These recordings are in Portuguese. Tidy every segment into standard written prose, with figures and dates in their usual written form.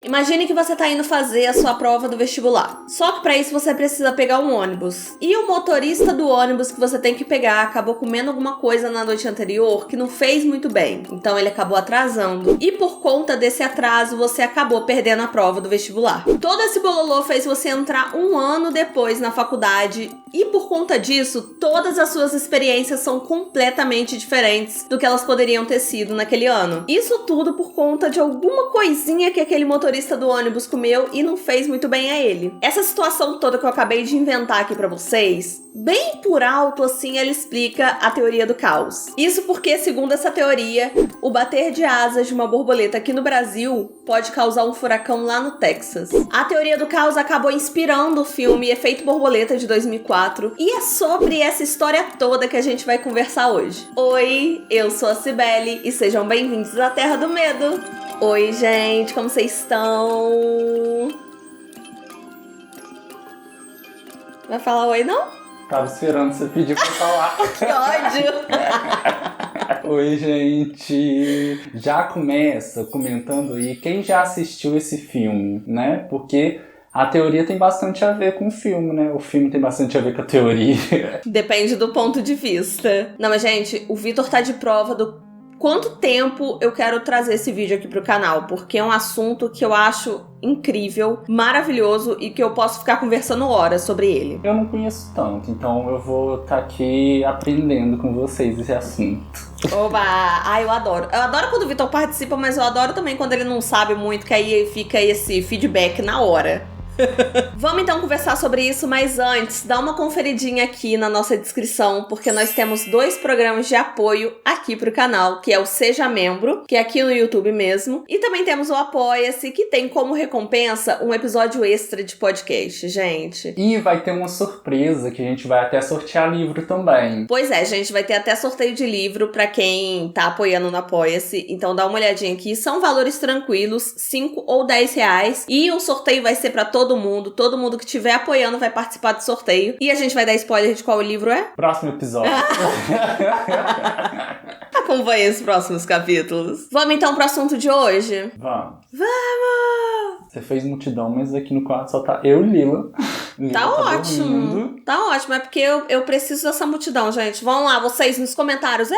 Imagine que você tá indo fazer a sua prova do vestibular. Só que pra isso você precisa pegar um ônibus. E o motorista do ônibus que você tem que pegar acabou comendo alguma coisa na noite anterior que não fez muito bem. Então ele acabou atrasando. E por conta desse atraso, você acabou perdendo a prova do vestibular. Todo esse bololô fez você entrar um ano depois na faculdade. E por conta disso, todas as suas experiências são completamente diferentes do que elas poderiam ter sido naquele ano. Isso tudo por conta de alguma coisinha que aquele motorista do ônibus comeu e não fez muito bem a ele. Essa situação toda que eu acabei de inventar aqui pra vocês, bem por alto assim, ela explica a teoria do caos. Isso porque, segundo essa teoria, o bater de asas de uma borboleta aqui no Brasil pode causar um furacão lá no Texas. A teoria do caos acabou inspirando o filme Efeito Borboleta de 2004 e é sobre essa história toda que a gente vai conversar hoje. Oi, eu sou a Cibele e sejam bem-vindos à Terra do Medo. Oi, gente, como vocês estão? Vai falar oi, não? Tava esperando você pedir pra falar. Que ódio! Oi, gente! Já começa comentando aí quem já assistiu esse filme, né? Porque a teoria tem bastante a ver com o filme, né? O filme tem bastante a ver com a teoria. Depende do ponto de vista. Não, mas, gente, o Vitor tá de prova do quanto tempo eu quero trazer esse vídeo aqui pro canal, porque é um assunto que eu acho incrível, maravilhoso e que eu posso ficar conversando horas sobre ele. Eu não conheço tanto, então eu vou estar aqui aprendendo com vocês esse assunto. Oba! Ai, eu adoro. Eu adoro quando o Vitor participa, mas eu adoro também quando ele não sabe muito, que aí fica esse feedback na hora. Vamos então conversar sobre isso, mas antes, dá uma conferidinha aqui na nossa descrição, porque nós temos 2 programas de apoio aqui pro canal, que é o Seja Membro, que é aqui no YouTube mesmo, e também temos o Apoia-se, que tem como recompensa um episódio extra de podcast, gente. E vai ter uma surpresa, que a gente vai até sortear livro também. Pois é, gente, vai ter até sorteio de livro pra quem tá apoiando no Apoia-se, então dá uma olhadinha aqui, são valores tranquilos, 5 ou 10 reais, e o sorteio vai ser pra todo mundo que estiver apoiando vai participar do sorteio. E a gente vai dar spoiler de qual o livro é? Próximo episódio. Acompanhe os próximos capítulos. Vamos então pro assunto de hoje? Vamos. Vamos! Você fez multidão, mas aqui no quarto só tá eu e Lila. Tá ótimo. Dormindo. Tá ótimo, é porque eu preciso dessa multidão, gente. Vão lá, vocês nos comentários.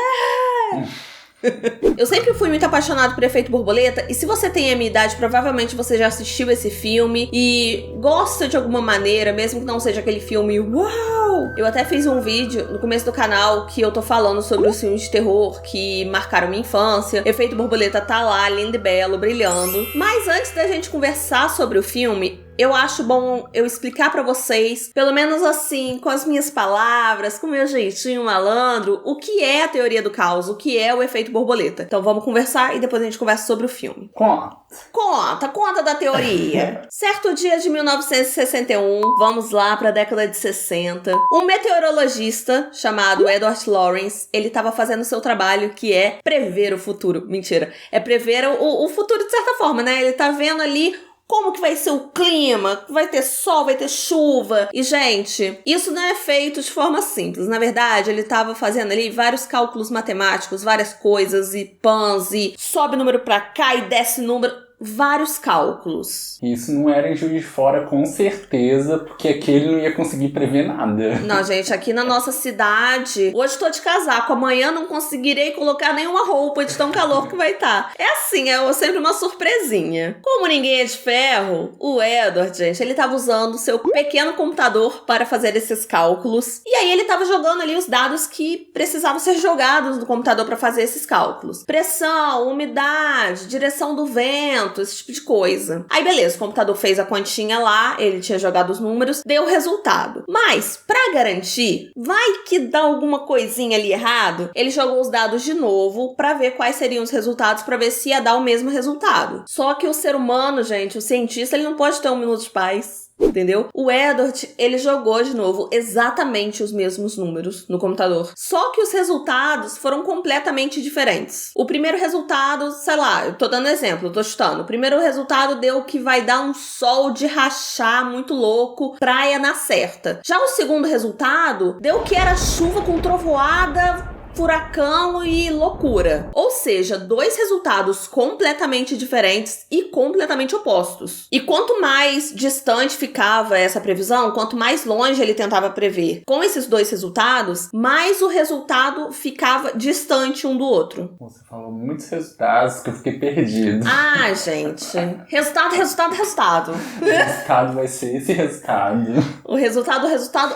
Eu sempre fui muito apaixonado por Efeito Borboleta, e se você tem a minha idade, provavelmente você já assistiu esse filme e gosta de alguma maneira, mesmo que não seja aquele filme uau! Eu até fiz um vídeo no começo do canal que eu tô falando sobre os filmes de terror que marcaram minha infância. Efeito Borboleta tá lá, lindo e belo, brilhando. Mas antes da gente conversar sobre o filme, eu acho bom eu explicar pra vocês, pelo menos assim, com as minhas palavras, com o meu jeitinho malandro, o que é a teoria do caos, o que é o efeito borboleta. Então vamos conversar e depois a gente conversa sobre o filme. Conta da teoria. Certo dia de 1961, vamos lá pra década de 60, um meteorologista chamado Edward Lorenz, ele tava fazendo o seu trabalho, que é prever o futuro. Mentira, é prever o futuro de certa forma, né? Ele tá vendo ali como que vai ser o clima, vai ter sol, vai ter chuva. E, gente, isso não é feito de forma simples. Na verdade, ele estava fazendo ali vários cálculos matemáticos, várias coisas, e pans, e sobe número pra cá e desce número. Vários cálculos. Isso não era em Juiz de Fora, com certeza, porque aqui ele não ia conseguir prever nada. Não, gente, aqui na nossa cidade, hoje tô de casaco, amanhã não conseguirei colocar nenhuma roupa de tão calor que vai estar. É assim, é sempre uma surpresinha. Como ninguém é de ferro, o Edward, gente, ele tava usando o seu pequeno computador para fazer esses cálculos. E aí ele tava jogando ali os dados que precisavam ser jogados no computador para fazer esses cálculos. Pressão, umidade, direção do vento, esse tipo de coisa. Aí beleza, o computador fez a continha lá, ele tinha jogado os números, deu o resultado. Mas, pra garantir, vai que dá alguma coisinha ali errado, ele jogou os dados de novo pra ver quais seriam os resultados, pra ver se ia dar o mesmo resultado. Só que o ser humano, gente, o cientista, ele não pode ter um minuto de paz. Entendeu? O Edward, ele jogou de novo exatamente os mesmos números no computador. Só que os resultados foram completamente diferentes. O primeiro resultado, sei lá, eu tô dando exemplo, eu tô chutando. O primeiro resultado deu que vai dar um sol de rachar muito louco, praia na certa. Já o segundo resultado deu que era chuva com trovoada furacão e loucura. Ou seja, 2 resultados completamente diferentes e completamente opostos. E quanto mais distante ficava essa previsão, quanto mais longe ele tentava prever com esses 2 resultados, mais o resultado ficava distante um do outro. Você falou muitos resultados que eu fiquei perdido. Ah, gente. Resultado. O resultado vai ser esse resultado. O resultado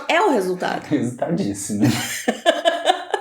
é o resultado. Resultadíssimo.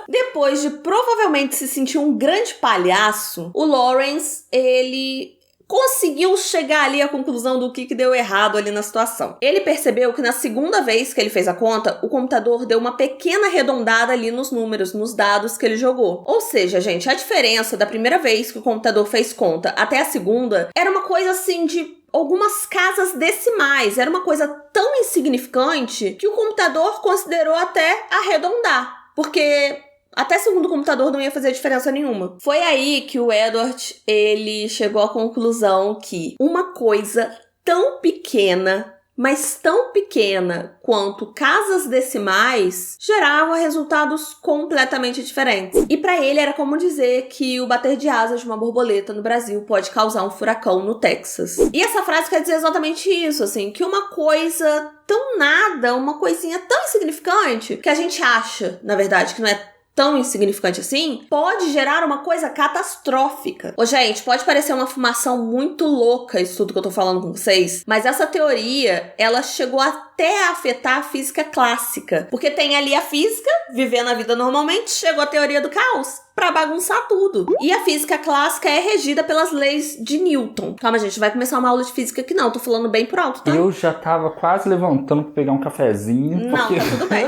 Depois de provavelmente se sentir um grande palhaço, o Lawrence, ele conseguiu chegar ali à conclusão do que deu errado ali na situação. Ele percebeu que na segunda vez que ele fez a conta, o computador deu uma pequena arredondada ali nos números, nos dados que ele jogou. Ou seja, gente, a diferença da primeira vez que o computador fez conta até a segunda era uma coisa assim de algumas casas decimais. Era uma coisa tão insignificante que o computador considerou até arredondar. Porque até segundo o computador não ia fazer diferença nenhuma. Foi aí que o Edward, ele chegou à conclusão que uma coisa tão pequena, mas tão pequena quanto casas decimais, gerava resultados completamente diferentes. E para ele era como dizer que o bater de asas de uma borboleta no Brasil pode causar um furacão no Texas. E essa frase quer dizer exatamente isso, assim, que uma coisa tão nada, uma coisinha tão insignificante, que a gente acha, na verdade, que não é tão insignificante assim, pode gerar uma coisa catastrófica. Ô, gente, pode parecer uma fumação muito louca isso tudo que eu tô falando com vocês, mas essa teoria, ela chegou até a afetar a física clássica. Porque tem ali a física, vivendo a vida normalmente, chegou a teoria do caos pra bagunçar tudo. E a física clássica é regida pelas leis de Newton. Calma, gente, vai começar uma aula de física aqui não, tô falando bem por alto, tá? Eu já tava quase levantando pra pegar um cafezinho. Não, porque... tá tudo bem.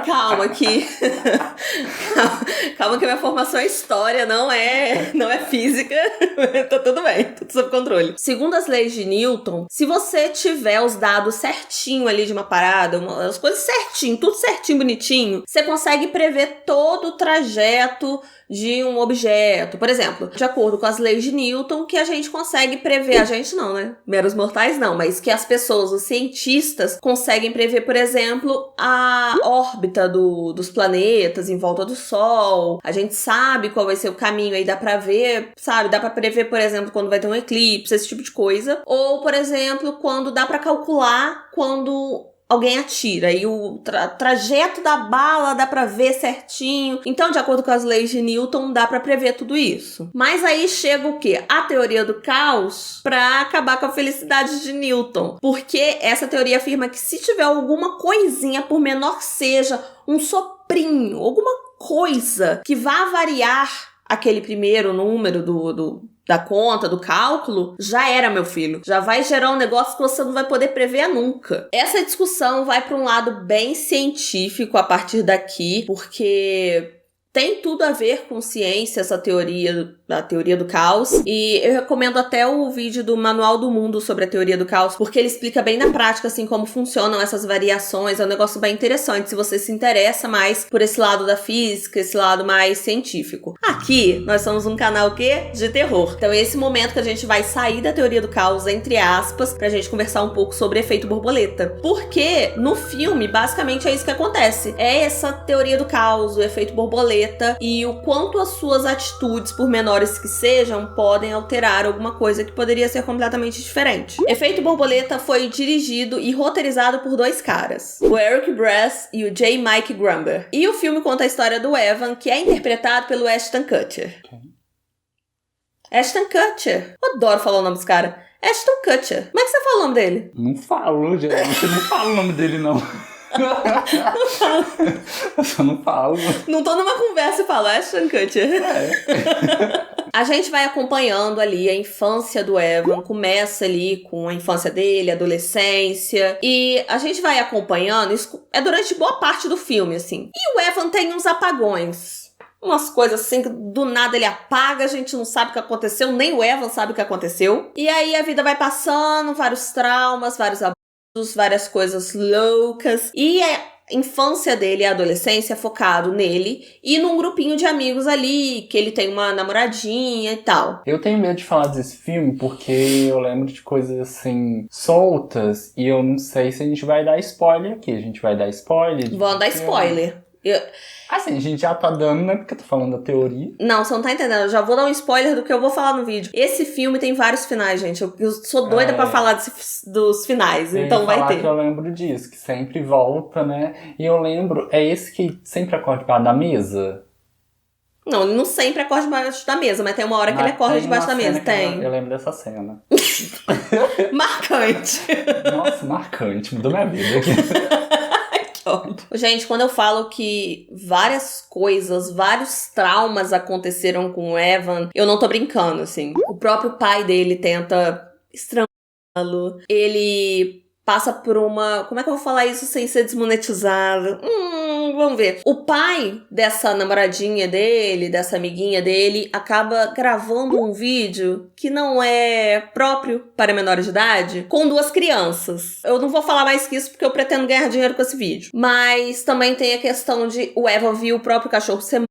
Calma que... Calma que a minha formação é história, não é física. Tá tudo bem, tudo sob controle. Segundo as leis de Newton, se você tiver os dados certinho ali de uma parada, as coisas certinho, tudo certinho, bonitinho, você consegue prever todo o trajeto de um objeto. Por exemplo, de acordo com as leis de Newton, que a gente consegue prever, a gente não, né? Meros mortais não, mas que as pessoas, os cientistas, conseguem prever, por exemplo, a órbita dos planetas em volta do Sol. A gente sabe qual vai ser o caminho, aí dá pra ver, sabe? Dá pra prever, por exemplo, quando vai ter um eclipse, esse tipo de coisa. Ou, por exemplo, quando dá pra calcular quando alguém atira e o trajeto da bala dá pra ver certinho. Então, de acordo com as leis de Newton, dá pra prever tudo isso. Mas aí chega o quê? A teoria do caos pra acabar com a felicidade de Newton. Porque essa teoria afirma que se tiver alguma coisinha, por menor que seja, um soprinho, alguma coisa que vá variar aquele primeiro número da conta, do cálculo, já era, meu filho. Já vai gerar um negócio que você não vai poder prever nunca. Essa discussão vai para um lado bem científico a partir daqui, porque tem tudo a ver com ciência, essa teoria, a teoria do caos. E eu recomendo até o vídeo do Manual do Mundo sobre a teoria do caos, porque ele explica bem na prática, assim, como funcionam essas variações. É um negócio bem interessante, se você se interessa mais por esse lado da física, esse lado mais científico. Aqui, nós somos um canal, o quê? De terror. Então, é esse momento que a gente vai sair da teoria do caos, entre aspas, pra gente conversar um pouco sobre efeito borboleta. Porque, no filme, basicamente é isso que acontece. É essa teoria do caos, o efeito borboleta, e o quanto as suas atitudes, por menores que sejam, podem alterar alguma coisa que poderia ser completamente diferente. Efeito Borboleta foi dirigido e roteirizado por 2 caras, o Eric Brass e o J. Mike Grumber. E o filme conta a história do Evan, que é interpretado pelo Ashton Kutcher. Ashton Kutcher. Eu adoro falar o nome desse cara. Ashton Kutcher. Como é que você fala o nome dele? Não falo, gente. Não falo o nome dele, não. Eu só não falo. Não tô numa conversa e falo Ashton Kutcher. A gente vai acompanhando ali a infância do Evan. Começa ali com a infância dele, a adolescência. E a gente vai acompanhando, isso é durante boa parte do filme, assim. E o Evan tem uns apagões. Umas coisas assim que do nada ele apaga, a gente não sabe o que aconteceu, nem o Evan sabe o que aconteceu. E aí a vida vai passando, vários traumas, vários abusos, várias coisas loucas. E a infância dele e a adolescência é focado nele e num grupinho de amigos ali, que ele tem uma namoradinha e tal. Eu tenho medo de falar desse filme porque eu lembro de coisas assim soltas e eu não sei se a gente vai dar spoiler aqui. A gente vai dar spoiler? Vamos dar spoiler. Assim, a gente já tá dando, né? Porque eu tô falando da teoria. Não, você não tá entendendo. Eu já vou dar um spoiler do que eu vou falar no vídeo. Esse filme tem vários finais, gente. Eu sou doida pra falar dos finais, então vai ter. Que eu lembro disso, que sempre volta, né? E eu lembro, é esse que sempre acorda debaixo da mesa? Não, ele não sempre acorda debaixo da mesa, mas tem uma hora que ele acorda debaixo da mesa. Tem. Eu lembro dessa cena. Marcante. Nossa, marcante. Mudou minha vida aqui. Gente, quando eu falo que várias coisas, vários traumas aconteceram com o Evan, eu não tô brincando, assim. O próprio pai dele tenta estrangulá-lo. Ele passa por uma... Como é que eu vou falar isso sem ser desmonetizado? Vamos ver. O pai dessa namoradinha dele, dessa amiguinha dele, acaba gravando um vídeo que não é próprio para menores de idade, com 2 crianças. Eu não vou falar mais que isso porque eu pretendo ganhar dinheiro com esse vídeo. Mas também tem a questão de o Evan viu o próprio cachorro ser morto.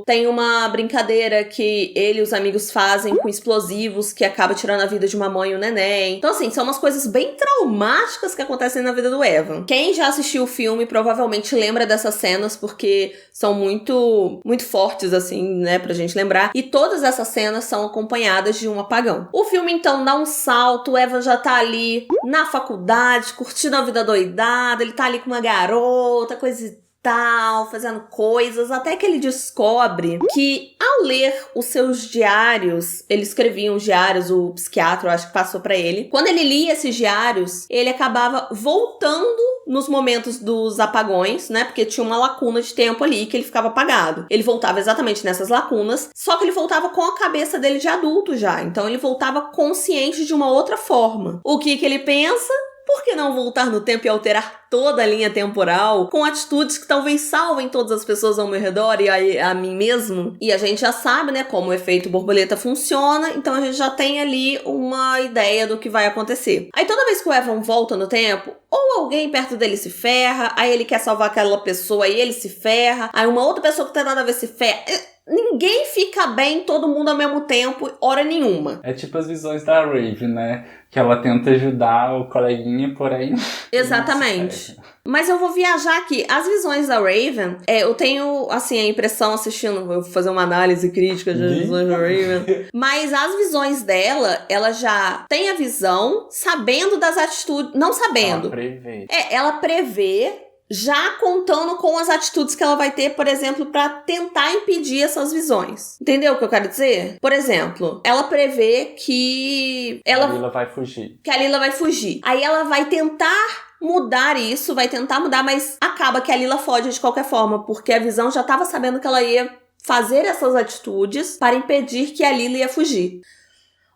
Tem uma brincadeira que ele e os amigos fazem com explosivos que acaba tirando a vida de uma mãe e um neném. Então, assim, são umas coisas bem traumáticas que acontecem na vida do Evan. Quem já assistiu o filme provavelmente lembra dessas cenas porque são muito, muito fortes, assim, né, pra gente lembrar. E todas essas cenas são acompanhadas de um apagão. O filme, então, dá um salto. O Evan já tá ali na faculdade, curtindo a vida doidada. Ele tá ali com uma garota, coisa e tal, fazendo coisas, até que ele descobre que ao ler os seus diários, ele escrevia uns diários, o psiquiatra, eu acho que passou pra ele. Quando ele lia esses diários, ele acabava voltando nos momentos dos apagões, né? Porque tinha uma lacuna de tempo ali que ele ficava apagado. Ele voltava exatamente nessas lacunas, só que ele voltava com a cabeça dele de adulto já. Então ele voltava consciente de uma outra forma. O que ele pensa? Por que não voltar no tempo e alterar toda a linha temporal com atitudes que talvez salvem todas as pessoas ao meu redor e a mim mesmo? E a gente já sabe, né, como o efeito borboleta funciona, então a gente já tem ali uma ideia do que vai acontecer. Aí toda vez que o Evan volta no tempo, ou alguém perto dele se ferra, aí ele quer salvar aquela pessoa e ele se ferra, aí uma outra pessoa que não tem nada a ver se ferra. Ninguém fica bem, todo mundo ao mesmo tempo, hora nenhuma. É tipo as visões da Raven, né? Que ela tenta ajudar o coleguinha, porém... Exatamente. Mas eu vou viajar aqui. As visões da Raven, eu tenho, assim, a impressão assistindo, vou fazer uma análise crítica das visões da Raven. Mas as visões dela, ela já tem a visão sabendo das atitudes... Não sabendo. Ela prevê. Ela prevê, já contando com as atitudes que ela vai ter, por exemplo, pra tentar impedir essas visões. Entendeu o que eu quero dizer? Por exemplo, ela prevê que... A Lila vai fugir. Que a Lila vai fugir. Aí ela vai tentar mudar isso, vai tentar mudar, mas acaba que a Lila foge de qualquer forma, porque a Visão já tava sabendo que ela ia fazer essas atitudes para impedir que a Lila ia fugir.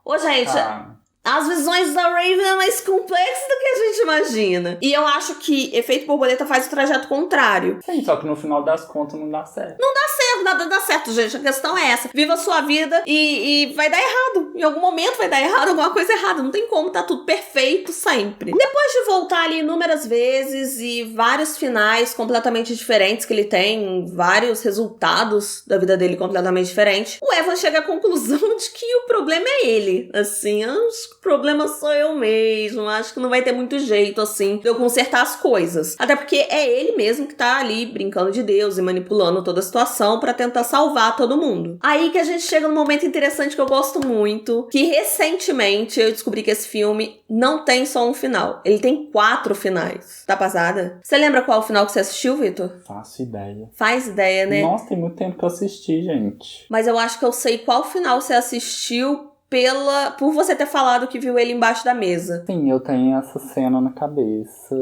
Ô, gente... As visões da Raven é mais complexas do que a gente imagina. E eu acho que Efeito Borboleta faz o trajeto contrário. Sim, só que no final das contas não dá certo. Não dá certo, nada dá certo, gente. A questão é essa. Viva a sua vida e vai dar errado. Em algum momento vai dar errado, alguma coisa errada. Não tem como, tá tudo perfeito sempre. Depois de voltar ali inúmeras vezes e vários finais completamente diferentes que ele tem, vários resultados da vida dele completamente diferentes, o Evan chega à conclusão de que o problema é ele. Assim, acho que o problema sou eu mesmo. Acho que não vai ter muito jeito, assim, de eu consertar as coisas. Até porque é ele mesmo que tá ali brincando de Deus e manipulando toda a situação pra tentar salvar todo mundo. Aí que a gente chega num momento interessante que eu gosto muito, que recentemente eu descobri que esse filme não tem só um final. Ele tem 4 finais. Tá passada? Você lembra qual o final que você assistiu, Vitor? Faço ideia. Faz ideia, né? Nossa, tem muito tempo que eu assisti, gente. Mas eu acho que eu sei qual final você assistiu por você ter falado que viu ele embaixo da mesa. Sim, eu tenho essa cena na cabeça.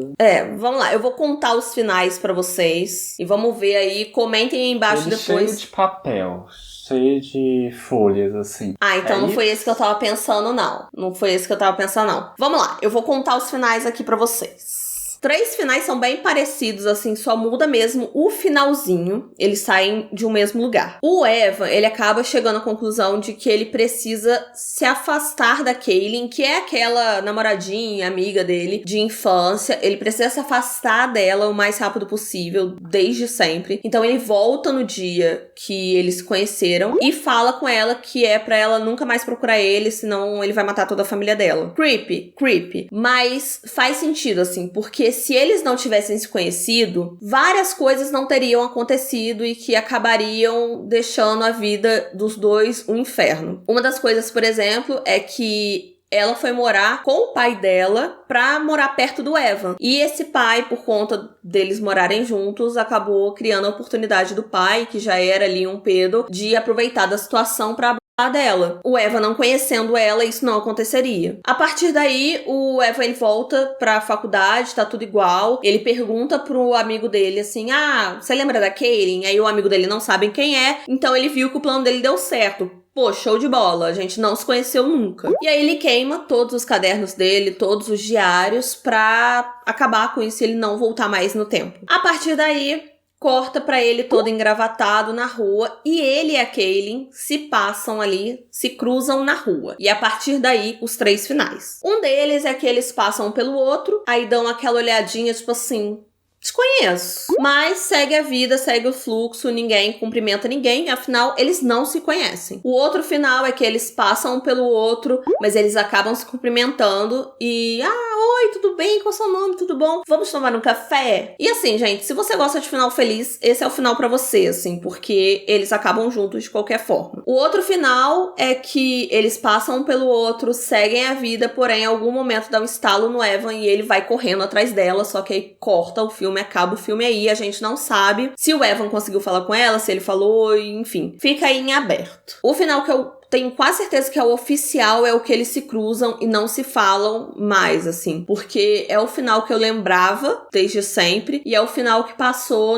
Vamos lá. Eu vou contar os finais pra vocês. E vamos ver aí. Comentem aí embaixo ele depois. Cheio de papel. Cheio de folhas, assim. Então não foi esse que eu tava pensando, não. Não foi esse que eu tava pensando, não. Vamos lá. Eu vou contar os finais aqui pra vocês. 3 finais são bem parecidos, assim, só muda mesmo o finalzinho. Eles saem de um mesmo lugar. O Evan, ele acaba chegando à conclusão de que ele precisa se afastar da Kaylin, que é aquela namoradinha, amiga dele, de infância. Ele precisa se afastar dela o mais rápido possível, desde sempre. Então ele volta no dia que eles se conheceram e fala com ela que é pra ela nunca mais procurar ele, senão ele vai matar toda a família dela. Creepy. Mas faz sentido, assim, porque se eles não tivessem se conhecido, várias coisas não teriam acontecido e que acabariam deixando a vida dos dois um inferno. Uma das coisas, por exemplo, é que ela foi morar com o pai dela pra morar perto do Evan. E esse pai, por conta deles morarem juntos, acabou criando a oportunidade do pai, que já era ali um pedo, de aproveitar da situação pra abusar dela. O Evan não conhecendo ela, isso não aconteceria. A partir daí, o Evan ele volta pra faculdade, tá tudo igual. Ele pergunta pro amigo dele assim, você lembra da Kaylin? Aí o amigo dele não sabe quem é, então ele viu que o plano dele deu certo. Pô, show de bola, a gente não se conheceu nunca. E aí ele queima todos os cadernos dele, todos os diários, pra acabar com isso e ele não voltar mais no tempo. A partir daí, corta pra ele todo engravatado na rua e ele e a Kaylin se passam ali, se cruzam na rua. E a partir daí, os 3 finais. Um deles é que eles passam um pelo outro, aí dão aquela olhadinha, tipo assim... Te conheço. Mas segue a vida, segue o fluxo, ninguém cumprimenta ninguém, afinal, eles não se conhecem. O outro final é que eles passam um pelo outro, mas eles acabam se cumprimentando e... oi, tudo bem? Qual é o seu nome? Tudo bom? Vamos tomar um café? E assim, gente, se você gosta de final feliz, esse é o final pra você, assim, porque eles acabam juntos de qualquer forma. O outro final é que eles passam um pelo outro, seguem a vida, porém, em algum momento dá um estalo no Evan e ele vai correndo atrás dela, só que aí corta o filme, acaba o filme aí, a gente não sabe se o Evan conseguiu falar com ela, se ele falou, enfim. Fica aí em aberto. O final que eu tenho quase certeza que é o oficial, é o que eles se cruzam e não se falam mais, assim. Porque é o final que eu lembrava desde sempre e é o final que passou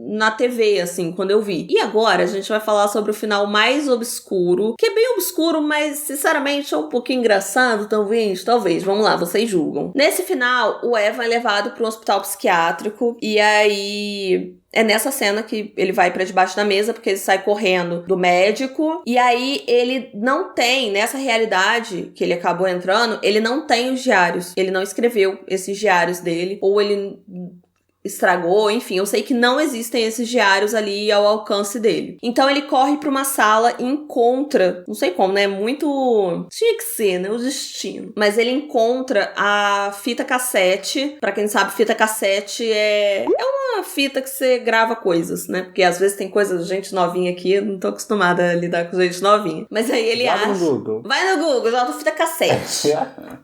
na TV, assim, quando eu vi. E agora a gente vai falar sobre o final mais obscuro, que é bem obscuro, mas sinceramente é um pouquinho engraçado, talvez. Vamos lá, vocês julgam. Nesse final, o Evan é levado para um hospital psiquiátrico e aí... É nessa cena que ele vai pra debaixo da mesa, porque ele sai correndo do médico. E aí ele não tem, nessa realidade que ele acabou entrando, ele não tem os diários. Ele não escreveu esses diários dele. Ou ele estragou, enfim. Eu sei que não existem esses diários ali ao alcance dele. Então ele corre pra uma sala e encontra... Não sei como, né? Muito... Tinha que ser, né? O destino. Mas ele encontra a fita cassete. Pra quem não sabe, fita cassete é uma fita que você grava coisas, né? Porque às vezes tem coisa de gente novinha aqui, eu não tô acostumada a lidar com gente novinha. Mas aí ele acha... Vai no Google. Vai no Google, joga fita cassete.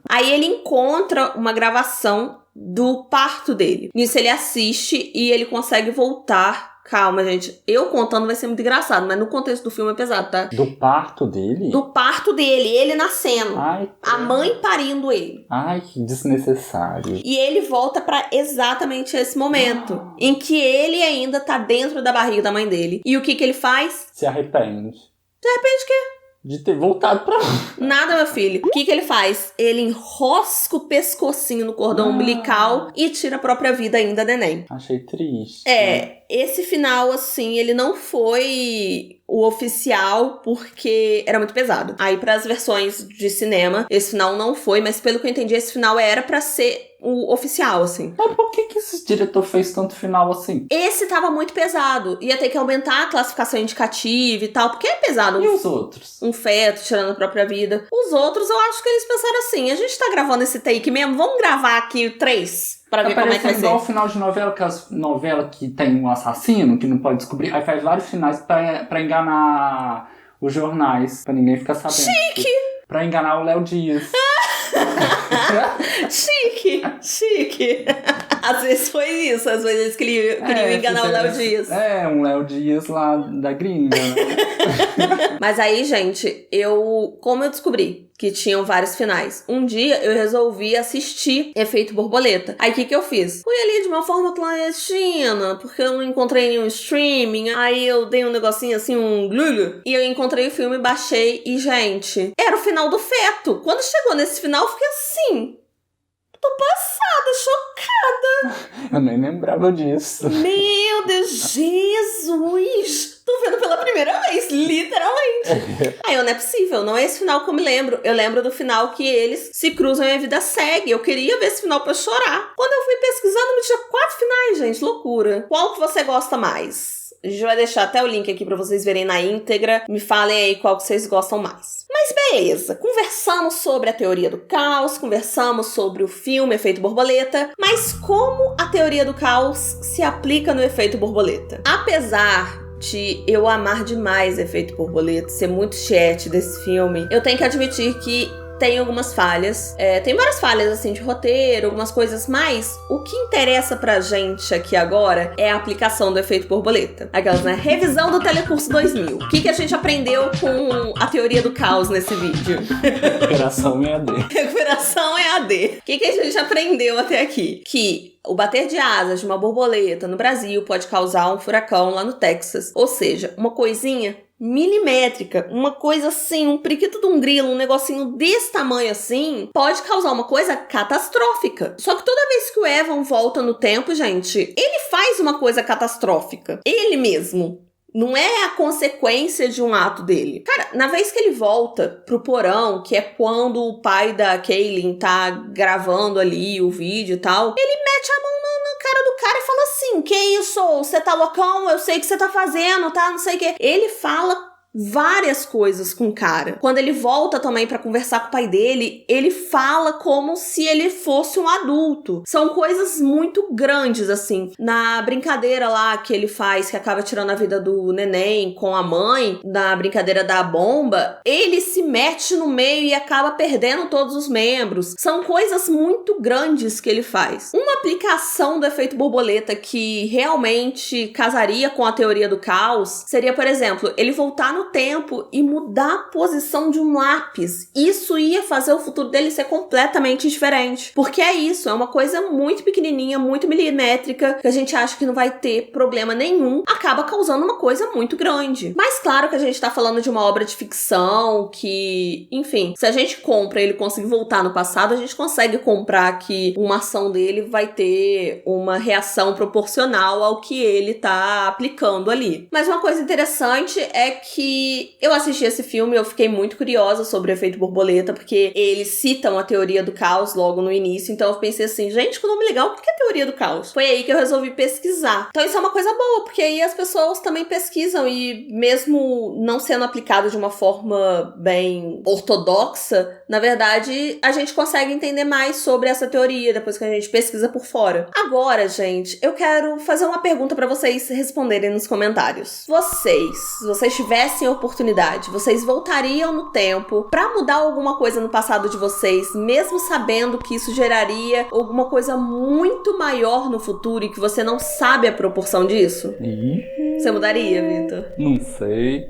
Aí ele encontra uma gravação do parto dele. Nisso ele assiste e ele consegue voltar. Calma, gente. Eu contando vai ser muito engraçado, mas no contexto do filme é pesado, tá? Do parto dele? Do parto dele, ele nascendo. Ai, a mãe parindo ele. Ai, que desnecessário. E ele volta pra exatamente esse momento, em que ele ainda tá dentro da barriga da mãe dele. E o que ele faz? Se arrepende. Se arrepende o quê? De ter voltado pra lá. Nada, meu filho. O que ele faz? Ele enrosca o pescocinho no cordão umbilical e tira a própria vida ainda, neném. Achei triste. Esse final, assim, ele não foi o oficial porque era muito pesado. Aí, pras versões de cinema, esse final não foi, mas pelo que eu entendi, esse final era pra ser o oficial, assim. Mas por que esse diretor fez tanto final assim? Esse tava muito pesado. Ia ter que aumentar a classificação indicativa e tal, porque é pesado. E os outros? Um feto tirando a própria vida. Os outros, eu acho que eles pensaram assim, a gente tá gravando esse take mesmo, vamos gravar aqui 3 pra ver como é que vai ser. Igual o final de novela, aquelas novelas que tem um assassino que não pode descobrir, aí faz vários finais pra enganar os jornais, pra ninguém ficar sabendo. Chique! Pra enganar o Léo Dias. Chique. Às vezes foi isso, às vezes eles queriam enganar o Léo Dias. Um Léo Dias lá da gringa, né? Mas aí, gente, como eu descobri que tinham vários finais? Um dia eu resolvi assistir Efeito Borboleta. Aí o que eu fiz? Fui ali de uma forma clandestina, porque eu não encontrei nenhum streaming. Aí eu dei um negocinho assim, um glulho, e eu encontrei o filme, baixei e, gente, era o final do feto. Quando chegou nesse final, eu fiquei assim... Tô passada, chocada. Eu nem lembrava disso. Meu Deus, Jesus! Tô vendo pela primeira vez, literalmente. Aí, não é possível, não é esse final que eu me lembro. Eu lembro do final que eles se cruzam e a vida segue. Eu queria ver esse final pra chorar. Quando eu fui pesquisando, me tinha 4 finais, gente, loucura. Qual que você gosta mais? A gente vai deixar até o link aqui pra vocês verem na íntegra. Me falem aí qual que vocês gostam mais. Mas beleza, conversamos sobre a teoria do caos, conversamos sobre o filme Efeito Borboleta, mas como a teoria do caos se aplica no Efeito Borboleta? Apesar de eu amar demais Efeito Borboleta, ser muito chat desse filme, eu tenho que admitir que tem algumas falhas. Tem várias falhas, assim, de roteiro, algumas coisas, mas o que interessa pra gente aqui agora é a aplicação do Efeito Borboleta. Aquelas, né? Revisão do Telecurso 2000. O que a gente aprendeu com a teoria do caos nesse vídeo? Recuperação EAD. Recuperação EAD. O que a gente aprendeu até aqui? Que o bater de asas de uma borboleta no Brasil pode causar um furacão lá no Texas. Ou seja, uma coisinha milimétrica, uma coisa assim, um periquito de um grilo, um negocinho desse tamanho assim, pode causar uma coisa catastrófica. Só que toda vez que o Evan volta no tempo, gente, ele faz uma coisa catastrófica. Ele mesmo. Não é a consequência de um ato dele. Cara, na vez que ele volta pro porão, que é quando o pai da Kaylin tá gravando ali o vídeo e tal, ele mete a mão na cara do cara e fala assim: que isso? Você tá loucão? Eu sei o que você tá fazendo, tá? Não sei o que. Ele fala várias coisas com o cara. Quando ele volta também pra conversar com o pai dele, ele fala como se ele fosse um adulto. São coisas muito grandes, assim. Na brincadeira lá que ele faz, que acaba tirando a vida do neném com a mãe, na brincadeira da bomba, ele se mete no meio e acaba perdendo todos os membros. São coisas muito grandes que ele faz. Uma aplicação do Efeito Borboleta que realmente casaria com a teoria do caos seria, por exemplo, ele voltar no tempo e mudar a posição de um lápis. Isso ia fazer o futuro dele ser completamente diferente. Porque é isso, é uma coisa muito pequenininha, muito milimétrica, que a gente acha que não vai ter problema nenhum, acaba causando uma coisa muito grande. Mas claro que a gente tá falando de uma obra de ficção que, enfim, se a gente compra e ele conseguir voltar no passado, a gente consegue comprar que uma ação dele vai ter uma reação proporcional ao que ele tá aplicando ali. Mas uma coisa interessante é que eu assisti esse filme e eu fiquei muito curiosa sobre o Efeito Borboleta, porque eles citam a teoria do caos logo no início, então eu pensei assim, gente, que nome legal, o que é a teoria do caos? Foi aí que eu resolvi pesquisar. Então isso é uma coisa boa, porque aí as pessoas também pesquisam e mesmo não sendo aplicado de uma forma bem ortodoxa, na verdade, a gente consegue entender mais sobre essa teoria depois que a gente pesquisa por fora. Agora, gente, eu quero fazer uma pergunta pra vocês responderem nos comentários. Se vocês tivessem a oportunidade, vocês voltariam no tempo pra mudar alguma coisa no passado de vocês, mesmo sabendo que isso geraria alguma coisa muito maior no futuro e que você não sabe a proporção disso? Você mudaria, Vitor? Não sei.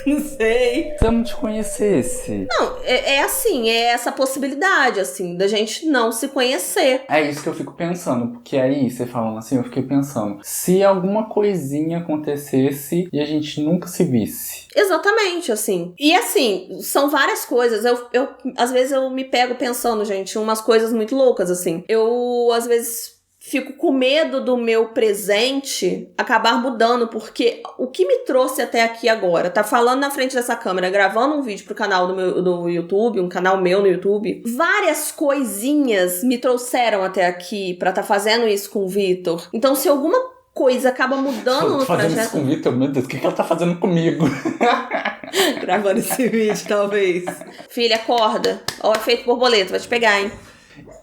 Não sei. Se eu não te conhecesse. Não, é assim, é essa possibilidade, assim, da gente não se conhecer. É isso que eu fico pensando, porque aí, você falando assim, eu fiquei pensando, se alguma coisinha acontecesse e a gente nunca se visse. Exatamente, assim. E assim, são várias coisas. Às vezes eu me pego pensando, gente, umas coisas muito loucas, assim. Eu, às vezes, fico com medo do meu presente acabar mudando, porque o que me trouxe até aqui agora, tá falando na frente dessa câmera, gravando um vídeo pro canal do YouTube, um canal meu no YouTube, várias coisinhas me trouxeram até aqui pra tá fazendo isso com o Vitor. Então, se alguma coisa acaba mudando no fazendo projeto... isso com o Vitor, meu Deus, o que ela tá fazendo comigo? Gravando esse vídeo, talvez. Filha, acorda. Ó, o Efeito Borboleta, vai te pegar, hein?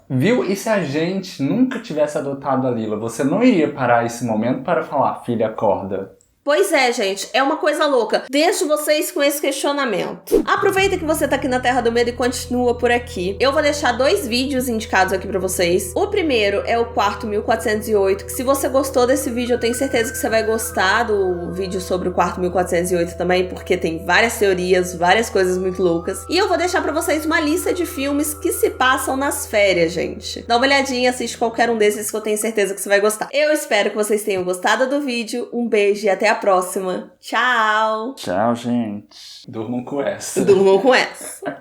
Viu? E se a gente nunca tivesse adotado a Lila, você não iria parar esse momento para falar, filha, acorda? Pois é, gente, é uma coisa louca. Deixo vocês com esse questionamento. Aproveita que você tá aqui na Terra do Medo e continua por aqui. Eu vou deixar 2 vídeos indicados aqui pra vocês. O primeiro é o quarto 1408, que se você gostou desse vídeo, eu tenho certeza que você vai gostar do vídeo sobre o quarto 1408 também, porque tem várias teorias, várias coisas muito loucas. E eu vou deixar pra vocês uma lista de filmes que se passam nas férias, gente. Dá uma olhadinha, assiste qualquer um desses que eu tenho certeza que você vai gostar. Eu espero que vocês tenham gostado do vídeo. Um beijo e até a próxima. Tchau! Tchau, gente. Durmam com essa. Durmam com essa.